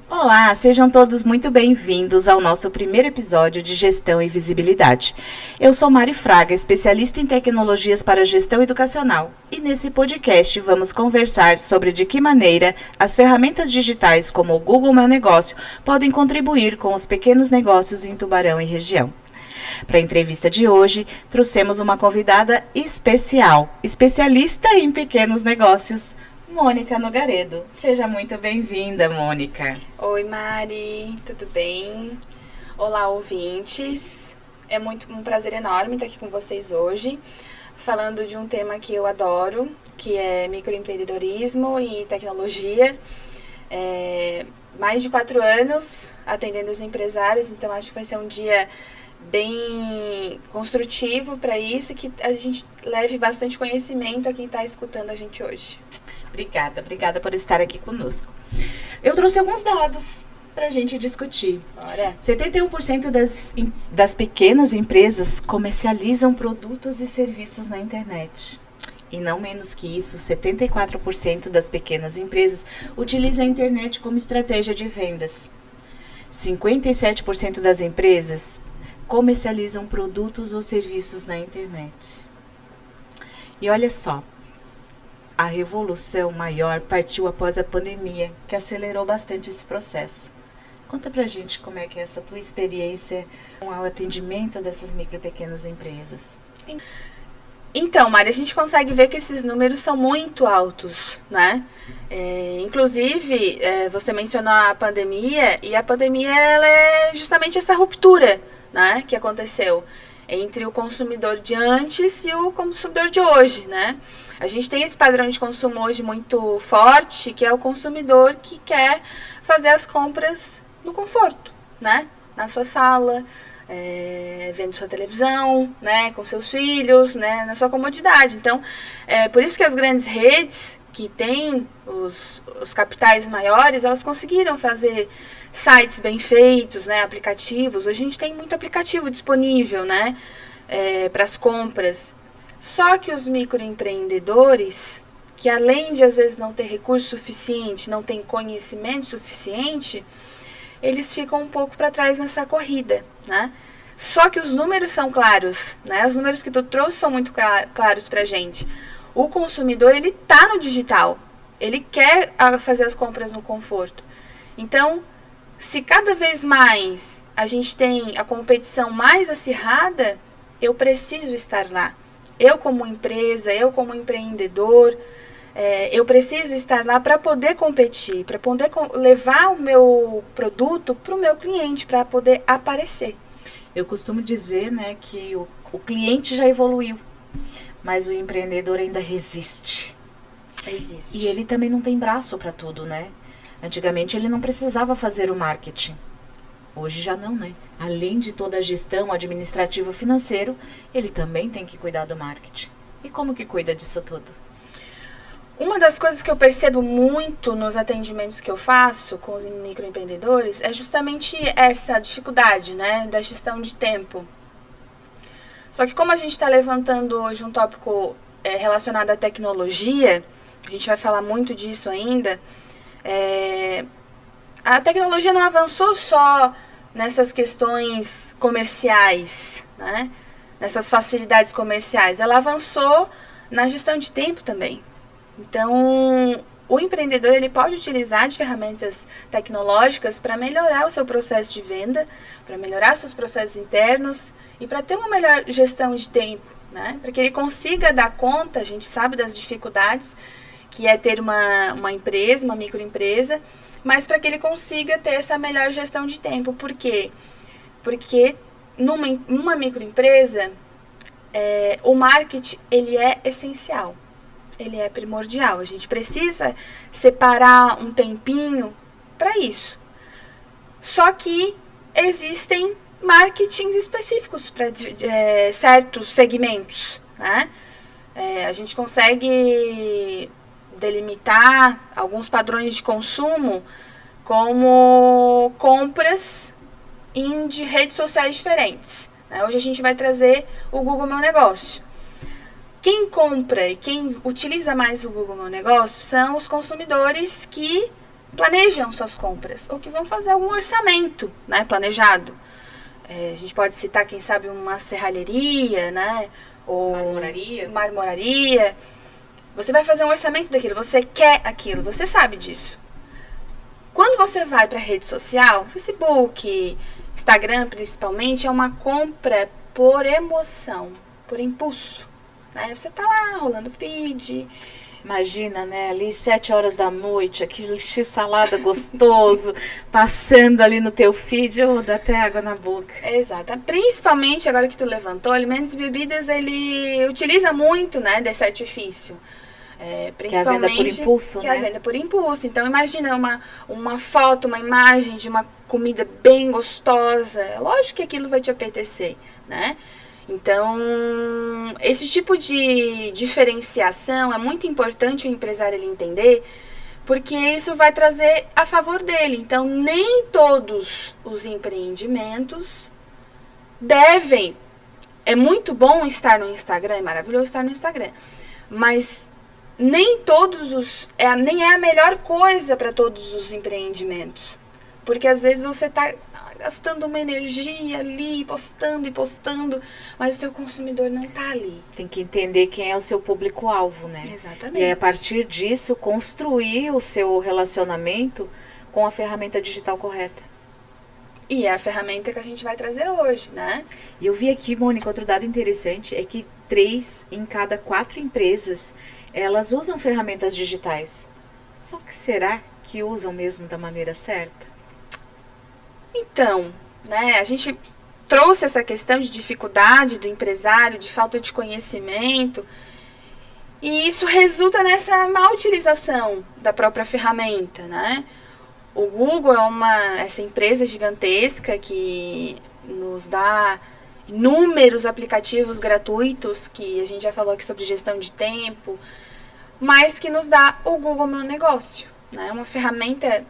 Olá, sejam todos muito bem-vindos ao nosso primeiro episódio de Gestão e Visibilidade. Eu sou Mari Fraga, especialista em tecnologias para gestão educacional, e nesse podcast vamos conversar sobre de que maneira as ferramentas digitais como o Google Meu Negócio podem contribuir com os pequenos negócios em Tubarão e região. Para a entrevista de hoje, trouxemos uma convidada especial, especialista em pequenos negócios, Mônica Nogaredo. Seja muito bem-vinda, Mônica. Oi, Mari, tudo bem? Olá, ouvintes. É um prazer enorme estar aqui com vocês hoje, falando de um tema que eu adoro, que é microempreendedorismo e tecnologia. Mais de 4 anos atendendo os empresários, então acho que vai ser um dia bem construtivo para isso, que a gente leve bastante conhecimento a quem está escutando a gente hoje. Obrigada por estar aqui conosco. Eu trouxe alguns dados para a gente discutir. Bora. 71% das pequenas empresas comercializam produtos e serviços na internet. E não menos que isso, 74% das pequenas empresas utilizam a internet como estratégia de vendas. 57% das empresas comercializam produtos ou serviços na internet. E olha só, a revolução maior partiu após a pandemia, que acelerou bastante esse processo. Conta pra gente como é que é essa tua experiência com o atendimento dessas micro e pequenas empresas. Então, Mari, a gente consegue ver que esses números são muito altos, né? Inclusive, você mencionou a pandemia, e a pandemia ela é justamente essa ruptura, né, que aconteceu entre o consumidor de antes e o consumidor de hoje, né? A gente tem esse padrão de consumo hoje muito forte, que é o consumidor que quer fazer as compras no conforto, né? Na sua sala, vendo sua televisão, né? Com seus filhos, né? Na sua comodidade. Então, por isso que as grandes redes que têm os capitais maiores, elas conseguiram fazer sites bem feitos, né? Aplicativos. Hoje a gente tem muito aplicativo disponível, né? Para as compras. Só que os microempreendedores, que além de às vezes não ter recurso suficiente, não ter conhecimento suficiente, eles ficam um pouco para trás nessa corrida, né? Só que os números são claros, né? Os números que tu trouxe são muito claros para a gente. O consumidor, ele tá no digital, ele quer fazer as compras no conforto. Então, se cada vez mais a gente tem a competição mais acirrada, eu preciso estar lá. Eu como empresa, eu como empreendedor, eu preciso estar lá para poder competir, para poder levar o meu produto para o meu cliente, para poder aparecer. Eu costumo dizer, né, que o cliente já evoluiu, mas o empreendedor ainda resiste. Existe. E ele também não tem braço para tudo, né? Antigamente ele não precisava fazer o marketing. Hoje já não, né? Além de toda a gestão administrativa financeira, ele também tem que cuidar do marketing. E como que cuida disso tudo? Uma das coisas que eu percebo muito nos atendimentos que eu faço com os microempreendedores é justamente essa dificuldade, né, da gestão de tempo. Só que como a gente está levantando hoje um tópico relacionado à tecnologia, a gente vai falar muito disso ainda, a tecnologia não avançou só nessas questões comerciais, né? Nessas facilidades comerciais. Ela avançou na gestão de tempo também. Então, o empreendedor ele pode utilizar de ferramentas tecnológicas para melhorar o seu processo de venda, para melhorar seus processos internos e para ter uma melhor gestão de tempo, né? Para que ele consiga dar conta, a gente sabe das dificuldades que é ter uma empresa, uma microempresa, mas para que ele consiga ter essa melhor gestão de tempo. Por quê? Porque numa microempresa, o marketing ele é essencial, ele é primordial. A gente precisa separar um tempinho para isso. Só que existem marketings específicos para certos segmentos, né? A gente consegue delimitar alguns padrões de consumo como compras de redes sociais diferentes, né? Hoje a gente vai trazer o Google Meu Negócio. Quem compra e quem utiliza mais o Google Meu Negócio são os consumidores que planejam suas compras ou que vão fazer algum orçamento, né, planejado. A gente pode citar, quem sabe, uma serralheria, né, ou marmoraria. Você vai fazer um orçamento daquilo, você quer aquilo, você sabe disso. Quando você vai para a rede social, Facebook, Instagram principalmente, é uma compra por emoção, por impulso. Né? Você tá lá rolando feed. Imagina, né, ali 7 horas da noite, aquele x-salada gostoso, passando ali no teu feed, dá até água na boca. Exato. Principalmente, agora que tu levantou, alimentos e bebidas, ele utiliza muito, né, desse artifício. Que é a venda por impulso, que né? é a venda por impulso. Então, imagina uma foto, uma imagem de uma comida bem gostosa. É lógico que aquilo vai te apetecer, né? Então, esse tipo de diferenciação é muito importante o empresário ele entender, porque isso vai trazer a favor dele. Então, nem todos os empreendimentos devem... É muito bom estar no Instagram, é maravilhoso estar no Instagram, mas nem todos os... nem é a melhor coisa para todos os empreendimentos. Porque às vezes você está gastando uma energia ali, postando e postando, mas o seu consumidor não está ali. Tem que entender quem é o seu público-alvo, né? Exatamente. E aí, a partir disso, construir o seu relacionamento com a ferramenta digital correta. E é a ferramenta que a gente vai trazer hoje, né? E eu vi aqui, Mônica, outro dado interessante é que 3 em cada 4 empresas, elas usam ferramentas digitais. Só que será que usam mesmo da maneira certa? Então, né, a gente trouxe essa questão de dificuldade do empresário, de falta de conhecimento, e isso resulta nessa má utilização da própria ferramenta, né? O Google é essa empresa gigantesca que nos dá inúmeros aplicativos gratuitos, que a gente já falou aqui sobre gestão de tempo, mas que nos dá o Google Meu Negócio, né? Uma ferramenta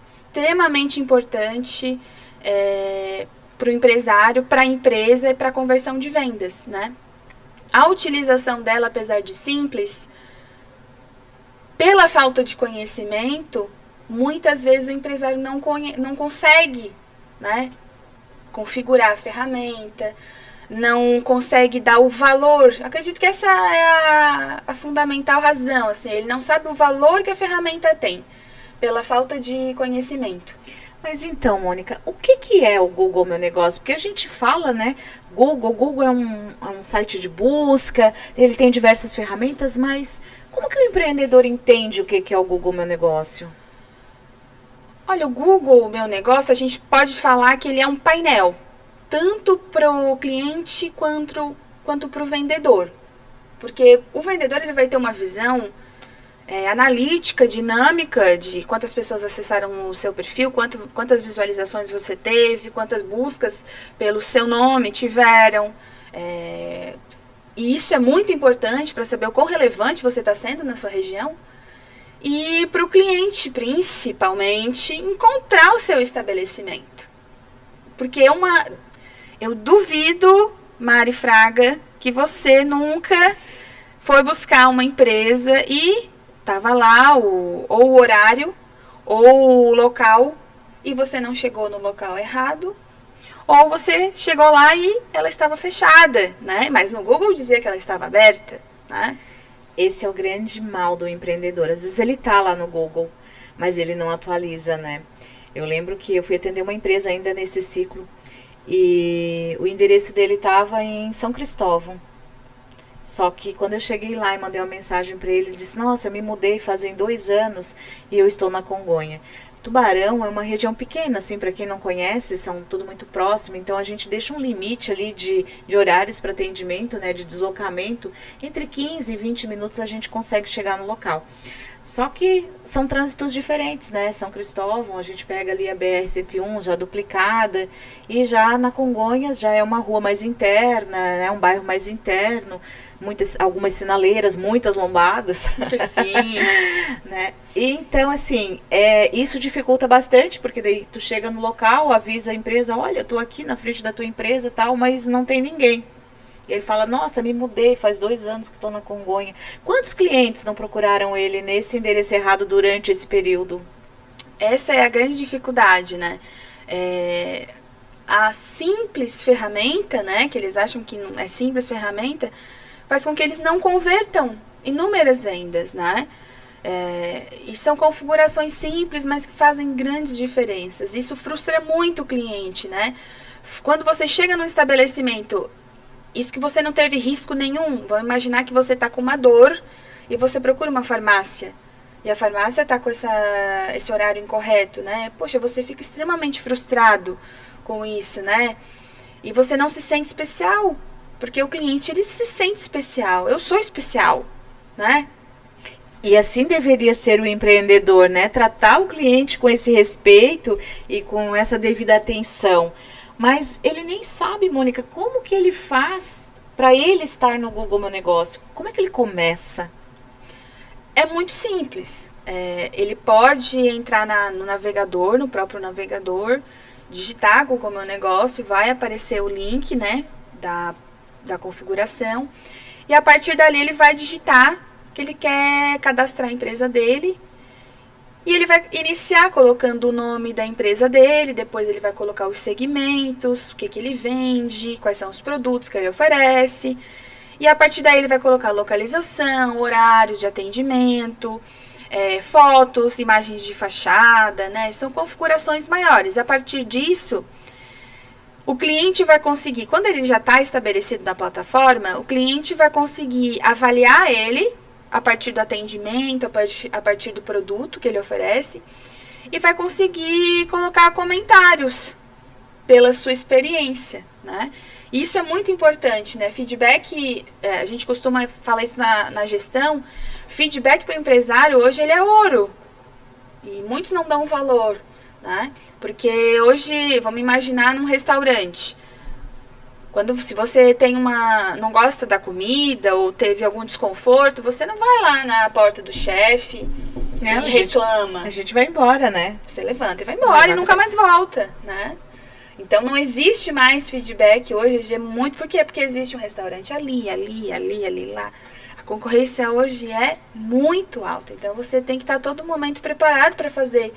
extremamente importante para o empresário, para a empresa e para a conversão de vendas, né? A utilização dela, apesar de simples, pela falta de conhecimento, muitas vezes o empresário não consegue, né, configurar a ferramenta, não consegue dar o valor. Acredito que essa é a fundamental razão. Assim, ele não sabe o valor que a ferramenta tem, pela falta de conhecimento. Mas então, Mônica, o que é o Google Meu Negócio? Porque a gente fala, né, Google é um site de busca, ele tem diversas ferramentas, mas como que o empreendedor entende o que é o Google Meu Negócio? Olha, o Google Meu Negócio, a gente pode falar que ele é um painel, tanto para o cliente quanto para o vendedor. Porque o vendedor ele vai ter uma visão analítica, dinâmica, de quantas pessoas acessaram o seu perfil, quantas visualizações você teve, quantas buscas pelo seu nome tiveram. E isso é muito importante para saber o quão relevante você está sendo na sua região. E para o cliente, principalmente, encontrar o seu estabelecimento. Porque eu duvido, Mari Fraga, que você nunca foi buscar uma empresa e estava lá ou o horário ou o local e você não chegou no local errado, ou você chegou lá e ela estava fechada, né? Mas no Google dizia que ela estava aberta, né? Esse é o grande mal do empreendedor. Às vezes ele tá lá no Google, mas ele não atualiza, né? Eu lembro que eu fui atender uma empresa ainda nesse ciclo e o endereço dele estava em São Cristóvão. Só que quando eu cheguei lá e mandei uma mensagem para ele, ele disse, nossa, eu me mudei fazem 2 anos e eu estou na Congonha. Tubarão é uma região pequena, assim, para quem não conhece, são tudo muito próximo, então a gente deixa um limite ali de horários para atendimento, né, de deslocamento, entre 15 e 20 minutos a gente consegue chegar no local. Só que são trânsitos diferentes, né? São Cristóvão, a gente pega ali a BR-101 já duplicada, e já na Congonhas já é uma rua mais interna, né? Um bairro mais interno, algumas sinaleiras, muitas lombadas. Sim. Né? E então, assim, isso dificulta bastante, porque daí tu chega no local, avisa a empresa, olha, eu tô aqui na frente da tua empresa e tal, mas não tem ninguém. E ele fala, nossa, me mudei, faz 2 anos que estou na Congonha. Quantos clientes não procuraram ele nesse endereço errado durante esse período? essa é a grande dificuldade, né? A simples ferramenta, né, que eles acham que não é simples ferramenta, faz com que eles não convertam inúmeras vendas, né? E são configurações simples, mas que fazem grandes diferenças. Isso frustra muito o cliente, né? Quando você chega no estabelecimento, isso que você não teve risco nenhum, vamos imaginar que você está com uma dor e você procura uma farmácia. E a farmácia está com esse horário incorreto, né? Poxa, você fica extremamente frustrado com isso, né? E você não se sente especial, porque o cliente, ele se sente especial. Eu sou especial, né? E assim deveria ser o empreendedor, né? Tratar o cliente com esse respeito e com essa devida atenção. Mas ele nem sabe, Mônica, como que ele faz para ele estar no Google Meu Negócio? Como é que ele começa? É muito simples. Ele pode entrar no navegador, no próprio navegador, digitar Google Meu Negócio, vai aparecer o link, né, da configuração. E a partir dali ele vai digitar que ele quer cadastrar a empresa dele. E ele vai iniciar colocando o nome da empresa dele, depois ele vai colocar os segmentos, o que ele vende, quais são os produtos que ele oferece. E a partir daí ele vai colocar localização, horários de atendimento, fotos, imagens de fachada, né? São configurações maiores. A partir disso, o cliente vai conseguir, quando ele já está estabelecido na plataforma, o cliente vai conseguir avaliar ele a partir do atendimento, a partir do produto que ele oferece, e vai conseguir colocar comentários pela sua experiência, né? Isso é muito importante, né? Feedback, a gente costuma falar isso na gestão, feedback para o empresário hoje ele é ouro. E muitos não dão valor, né? Porque hoje, vamos imaginar num restaurante. Se você não gosta da comida ou teve algum desconforto, você não vai lá na porta do chefe e reclama. A gente vai embora, né? Você levanta e vai embora e nunca mais volta, né? Então, não existe mais feedback hoje, é muito... Por quê? Porque existe um restaurante ali, lá. A concorrência hoje é muito alta. Então, você tem que estar a todo momento preparado para fazer,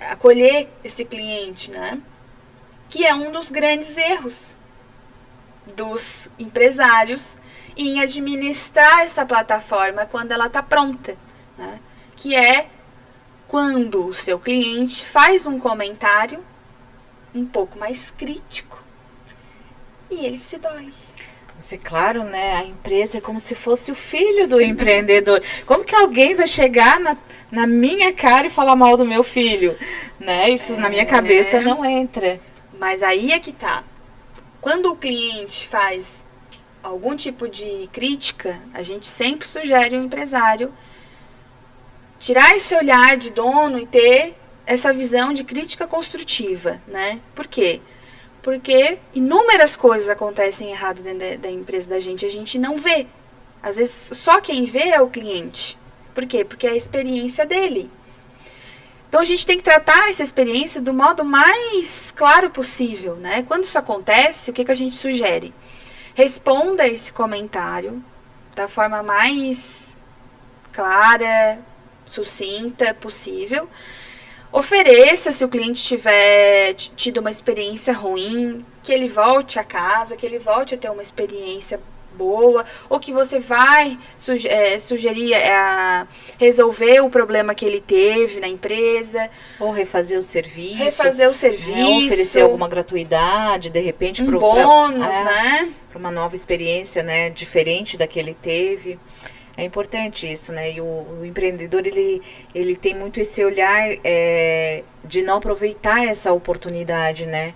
acolher esse cliente, né? Que é um dos grandes erros dos empresários em administrar essa plataforma quando ela está pronta, né? Que é quando o seu cliente faz um comentário um pouco mais crítico e ele se dói. Mas é claro, né? A empresa é como se fosse o filho do empreendedor. Como que alguém vai chegar na minha cara e falar mal do meu filho? Né? Isso na minha cabeça não entra. Mas aí é que tá. Quando o cliente faz algum tipo de crítica, a gente sempre sugere ao empresário tirar esse olhar de dono e ter essa visão de crítica construtiva, né? Por quê? Porque inúmeras coisas acontecem errado dentro da empresa da gente, a gente não vê. Às vezes, só quem vê é o cliente. Por quê? Porque é a experiência dele. Então, a gente tem que tratar essa experiência do modo mais claro possível, né? Quando isso acontece, o que a gente sugere? Responda esse comentário da forma mais clara, sucinta possível. Ofereça, se o cliente tiver tido uma experiência ruim, que ele volte a casa, que ele volte a ter uma experiência boa, ou que você vai sugerir a resolver o problema que ele teve na empresa. Ou refazer o serviço. Oferecer alguma gratuidade, de repente. Bônus, né? Para uma nova experiência, né? Diferente da que ele teve. É importante isso, né? E o empreendedor, ele tem muito esse olhar de não aproveitar essa oportunidade, né?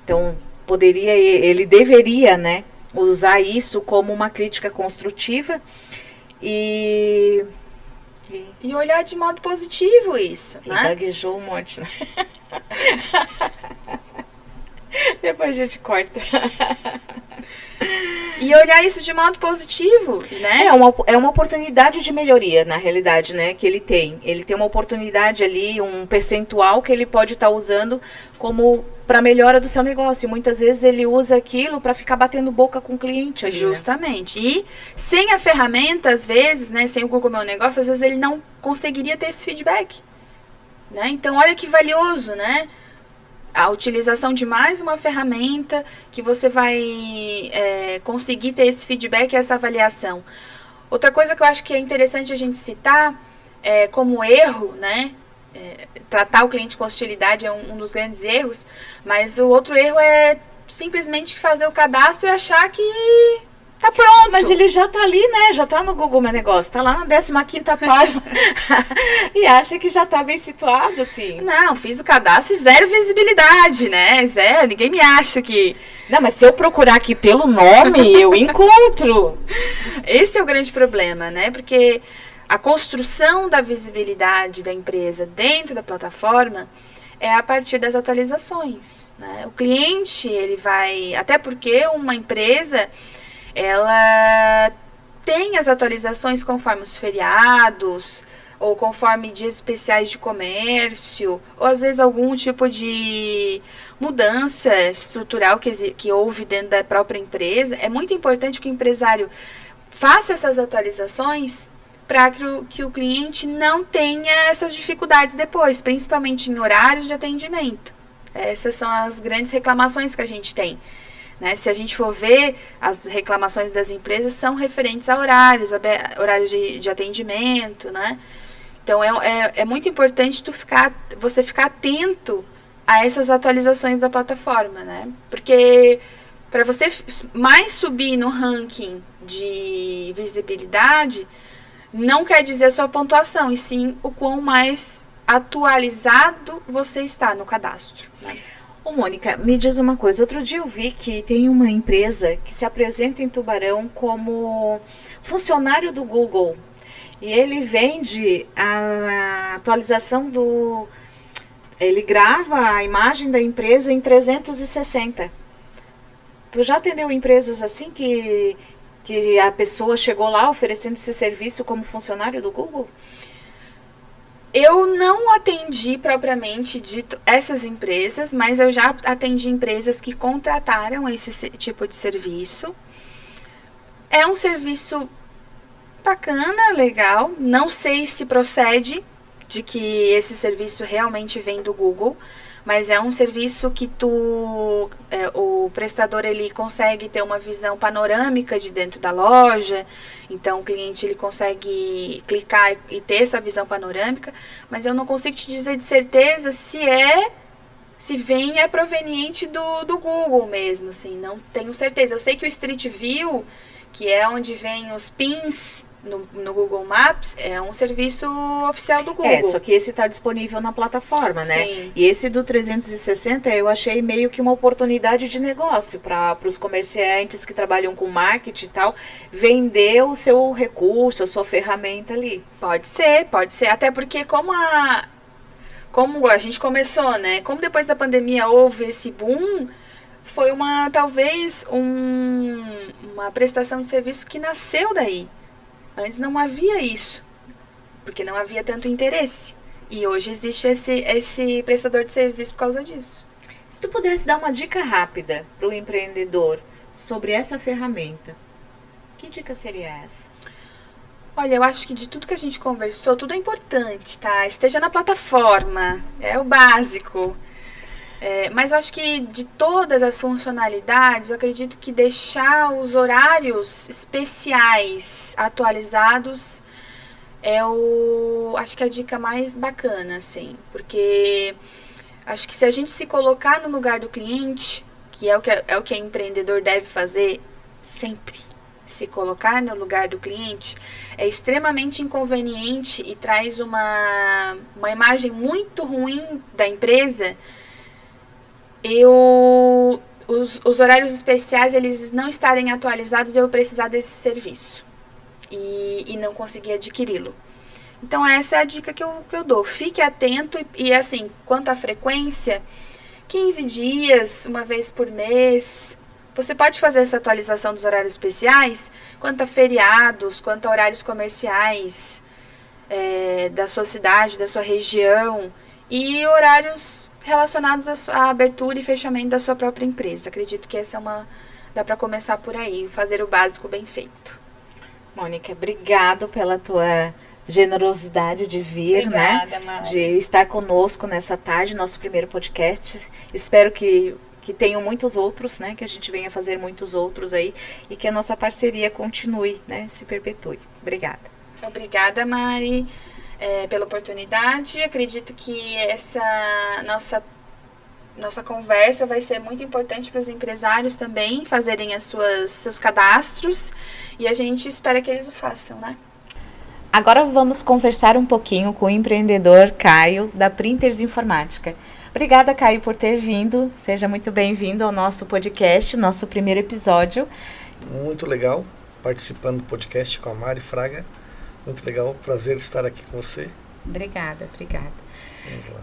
Então, ele deveria, né? Usar isso como uma crítica construtiva e olhar de modo positivo isso, e né? Gaguejou um monte, né? Depois a gente corta. E olhar isso de modo positivo, né? É uma oportunidade de melhoria, na realidade, né? Que ele tem. Ele tem uma oportunidade ali, um percentual que ele pode estar usando como para melhora do seu negócio. E muitas vezes ele usa aquilo para ficar batendo boca com o cliente ali, justamente. Né? E sem a ferramenta, às vezes, né? Sem o Google Meu Negócio, às vezes ele não conseguiria ter esse feedback né? Então, olha que valioso, né? A utilização de mais uma ferramenta que você vai conseguir ter esse feedback e essa avaliação. Outra coisa que eu acho que é interessante a gente citar como erro, né? Tratar o cliente com hostilidade é um dos grandes erros, mas o outro erro é simplesmente fazer o cadastro e achar que tá pronto. Mas ele já tá ali, né? Já tá no Google Meu Negócio, tá lá na 15ª página e acha que já tá bem situado, assim. Não, fiz o cadastro e zero visibilidade, né? Zero, ninguém me acha que... Não, mas se eu procurar aqui pelo nome, eu encontro. Esse é o grande problema, né? Porque a construção da visibilidade da empresa dentro da plataforma é a partir das atualizações, né? O cliente, ele vai... Até porque uma empresa, ela tem as atualizações conforme os feriados, ou conforme dias especiais de comércio, ou às vezes algum tipo de mudança estrutural que houve dentro da própria empresa. É muito importante que o empresário faça essas atualizações para que o cliente não tenha essas dificuldades depois, principalmente em horários de atendimento. Essas são as grandes reclamações que a gente tem, né? Se a gente for ver, as reclamações das empresas são referentes a horários de atendimento, né? Então, é muito importante você ficar atento a essas atualizações da plataforma, né? Porque para você mais subir no ranking de visibilidade, não quer dizer a sua pontuação, e sim o quão mais atualizado você está no cadastro, né? Ô, Mônica, me diz uma coisa. Outro dia eu vi que tem uma empresa que se apresenta em Tubarão como funcionário do Google. E ele vende a atualização do... Ele grava a imagem da empresa em 360. Tu já atendeu empresas assim que a pessoa chegou lá oferecendo esse serviço como funcionário do Google? Eu não atendi propriamente dito essas empresas, mas eu já atendi empresas que contrataram esse tipo de serviço. É um serviço bacana, legal. Não sei se procede de que esse serviço realmente vem do Google, mas é um serviço que o prestador ele consegue ter uma visão panorâmica de dentro da loja. Então o cliente ele consegue clicar e ter essa visão panorâmica, mas eu não consigo te dizer de certeza se é proveniente do Google mesmo, assim, não tenho certeza. Eu sei que o Street View, que é onde vem os pins no Google Maps, é um serviço oficial do Google. Só que esse está disponível na plataforma, né? Sim. E esse do 360 eu achei meio que uma oportunidade de negócio para os comerciantes que trabalham com marketing e tal, vender o seu recurso, a sua ferramenta ali. Pode ser. Até porque como a gente começou, né? Como depois da pandemia houve esse boom, foi talvez uma prestação de serviço que nasceu daí. Antes não havia isso, porque não havia tanto interesse. E hoje existe esse prestador de serviço por causa disso. Se tu pudesse dar uma dica rápida para o empreendedor sobre essa ferramenta, que dica seria essa? Olha, eu acho que de tudo que a gente conversou, tudo é importante, tá? Esteja na plataforma, é o básico. Mas eu acho que de todas as funcionalidades, eu acredito que deixar os horários especiais atualizados acho que é a dica mais bacana, assim. Porque acho que se a gente se colocar no lugar do cliente, que é o que empreendedor deve fazer sempre, se colocar no lugar do cliente, é extremamente inconveniente e traz uma imagem muito ruim da empresa. Os horários especiais, eles não estarem atualizados, eu precisar desse serviço e não conseguir adquiri-lo. Então essa é a dica que eu dou. Fique atento e assim, quanto à frequência, 15 dias, uma vez por mês. Você pode fazer essa atualização dos horários especiais quanto a feriados, quanto a horários comerciais da sua cidade, da sua região, e horários relacionados à abertura e fechamento da sua própria empresa. Acredito que dá para começar por aí, fazer o básico bem feito. Mônica, obrigado pela tua generosidade de vir, Obrigada, né? Mari. De estar conosco nessa tarde, nosso primeiro podcast. Espero que tenham muitos outros, né? Que a gente venha fazer muitos outros aí e que a nossa parceria continue, né? Se perpetue. Obrigada. Obrigada, Mari, pela oportunidade. Acredito que essa nossa conversa vai ser muito importante para os empresários também fazerem seus cadastros e a gente espera que eles o façam, né? Agora vamos conversar um pouquinho com o empreendedor Caio, da Printers Informática. Obrigada, Caio, por ter vindo. Seja muito bem-vindo ao nosso podcast, nosso primeiro episódio. Muito legal participando do podcast com a Mari Fraga. Muito legal, prazer estar aqui com você. Obrigada.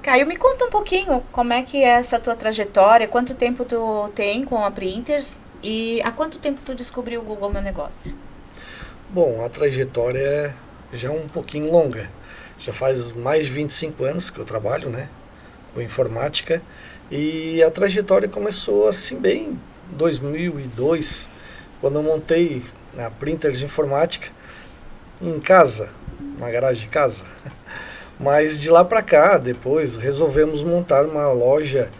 Caio, me conta um pouquinho como é que é essa tua trajetória, quanto tempo tu tem com a Printers e há quanto tempo tu descobriu o Google Meu Negócio? Bom, a trajetória já é um pouquinho longa. Já faz mais de 25 anos que eu trabalho, né, com informática. E a trajetória começou assim bem em 2002, quando eu montei a Printers Informática em casa, uma garagem de casa. Mas de lá para cá, depois, resolvemos montar uma loja,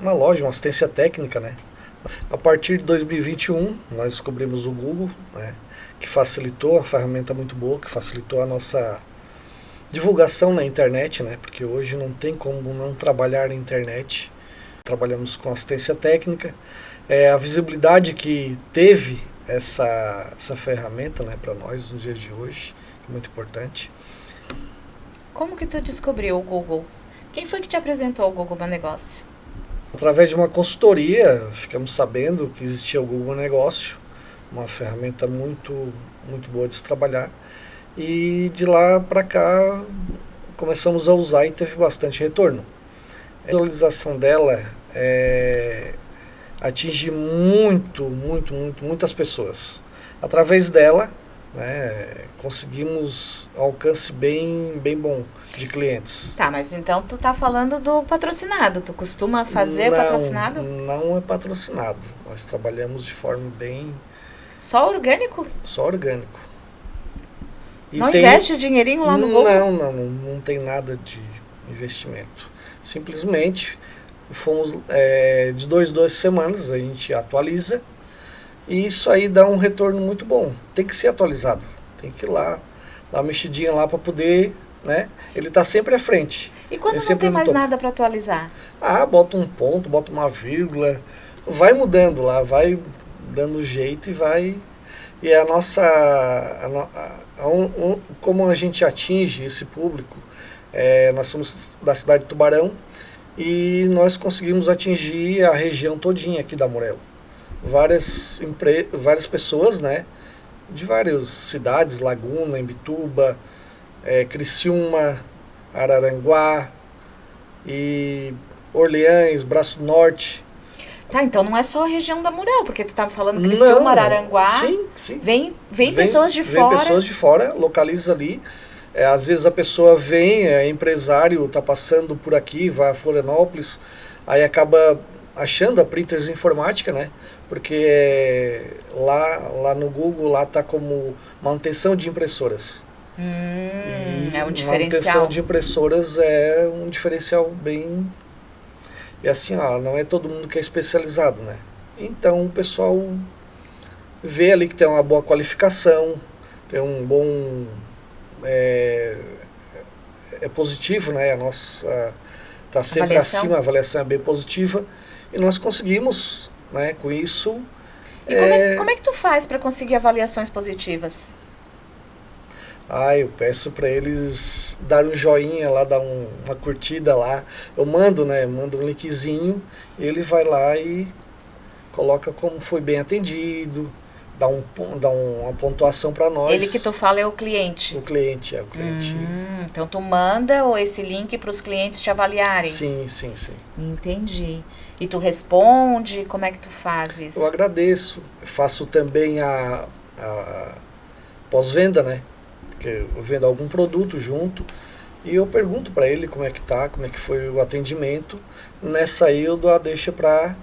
uma assistência técnica, né? A partir de 2021, nós descobrimos o Google, né? Que facilitou, a ferramenta muito boa, que facilitou a nossa divulgação na internet, né? Porque hoje não tem como não trabalhar na internet. Trabalhamos com assistência técnica. A visibilidade que teve essa ferramenta, né, para nós nos dias de hoje, é muito importante. Como que tu descobriu o Google? Quem foi que te apresentou o Google Meu Negócio? Através de uma consultoria, ficamos sabendo que existia o Google Meu Negócio, uma ferramenta muito boa de se trabalhar. E de lá para cá começamos a usar e teve bastante retorno. A utilização dela atinge muitas pessoas. Através dela, né, conseguimos alcance bem bom de clientes. Tá, mas então tu tá falando do patrocinado. Tu costuma fazer patrocinado? Não é patrocinado. Nós trabalhamos de forma bem... Só orgânico? Só orgânico. E não investe o dinheirinho lá no Google? Não tem nada de investimento. Simplesmente fomos de 2 semanas, a gente atualiza e isso aí dá um retorno muito bom. Tem que ser atualizado, tem que ir lá, dar uma mexidinha lá para poder, né? Ele está sempre à frente. E quando não tem mais nada para atualizar? Bota um ponto, bota uma vírgula, vai mudando lá, vai dando jeito e vai... E a nossa... como a gente atinge esse público, nós somos da cidade de Tubarão e nós conseguimos atingir a região todinha aqui da Morel. Várias pessoas, né, de várias cidades, Laguna, Imbituba, Criciúma, Araranguá e Orleans, Braço Norte. Tá, então não é só a região da Morel, porque tu estava falando Criciúma, Araranguá. Sim. Vem pessoas de fora. Vem pessoas de fora, localiza ali. Às vezes a pessoa vem, empresário, está passando por aqui, vai a Florianópolis, aí acaba achando a Printers Informática, né? Porque lá no Google, lá está como manutenção de impressoras. É um diferencial. Manutenção de impressoras é um diferencial bem... E assim, não é todo mundo que é especializado, né? Então o pessoal vê ali que tem uma boa qualificação, tem um bom... É positivo, né? A nossa está sempre acima, a avaliação é bem positiva. E nós conseguimos, né, com isso... E como é que tu faz para conseguir avaliações positivas? Eu peço para eles darem um joinha lá, dar uma curtida lá. Eu mando um linkzinho, ele vai lá e coloca como foi bem atendido, dá uma pontuação para nós. Ele que tu fala é o cliente? O cliente, é o cliente. Então tu manda esse link para os clientes te avaliarem? Sim. Entendi. E tu responde? Como é que tu faz isso? Eu agradeço. Faço também a pós-venda, né? Porque eu vendo algum produto junto e eu pergunto para ele como é que tá, como é que foi o atendimento. Nessa aí eu dou a deixa para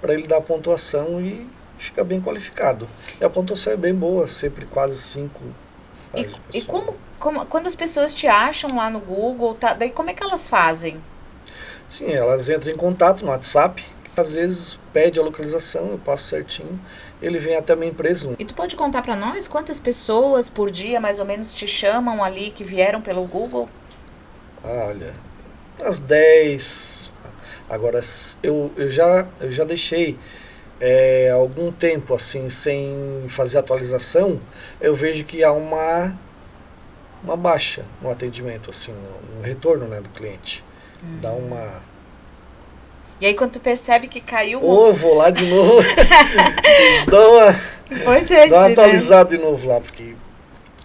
ele dar a pontuação e fica bem qualificado. E a pontuação é bem boa, sempre quase 5 E quando as pessoas te acham lá no Google, daí como é que elas fazem? Sim, elas entram em contato no WhatsApp, que às vezes pede a localização, eu passo certinho, ele vem até a minha empresa. E tu pode contar para nós quantas pessoas por dia mais ou menos te chamam ali que vieram pelo Google? Olha, umas 10. Agora, eu já deixei algum tempo assim sem fazer atualização, eu vejo que há uma baixa no atendimento, assim, no retorno, né, do cliente. Dá uma... E aí quando tu percebe que caiu... Ou eu vou lá de novo, Importante, dá uma atualizada de novo lá, porque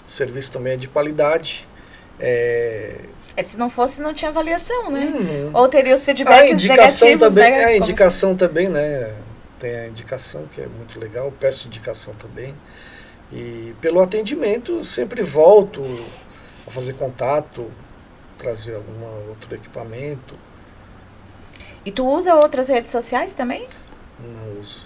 o serviço também é de qualidade. Se não fosse, não tinha avaliação, né? Uhum. Ou teria os feedbacks negativos, também, né? a indicação também, né? Tem a indicação, que é muito legal, eu peço indicação também. E pelo atendimento, eu sempre volto a fazer contato, trazer algum outro equipamento. E tu usa outras redes sociais também? Não uso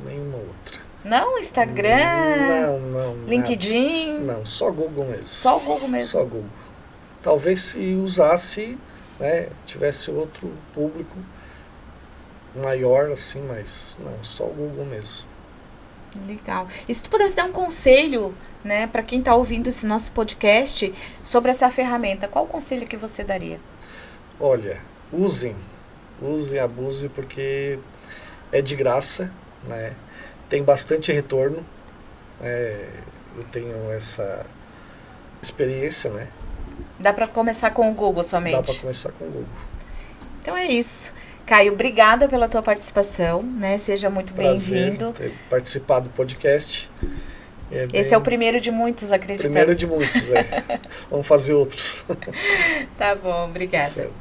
nenhuma outra. Não? Instagram? Não. LinkedIn? Nada. Não, só Google mesmo. Só o Google mesmo? Só Google. Talvez se usasse, né, tivesse outro público maior assim, mas não, só o Google mesmo. Legal. E se tu pudesse dar um conselho, né, para quem está ouvindo esse nosso podcast sobre essa ferramenta, qual o conselho que você daria? Olha, usem, abusem, porque é de graça, né? Tem bastante retorno. Eu tenho essa experiência, né? Dá para começar com o Google somente? Dá para começar com o Google. Então é isso. Caio, obrigada pela tua participação, né? Seja muito bem-vindo. Ter participado do podcast. Esse é o primeiro de muitos, acreditamos. Primeiro de muitos, Vamos fazer outros. Tá bom, obrigada. Certo.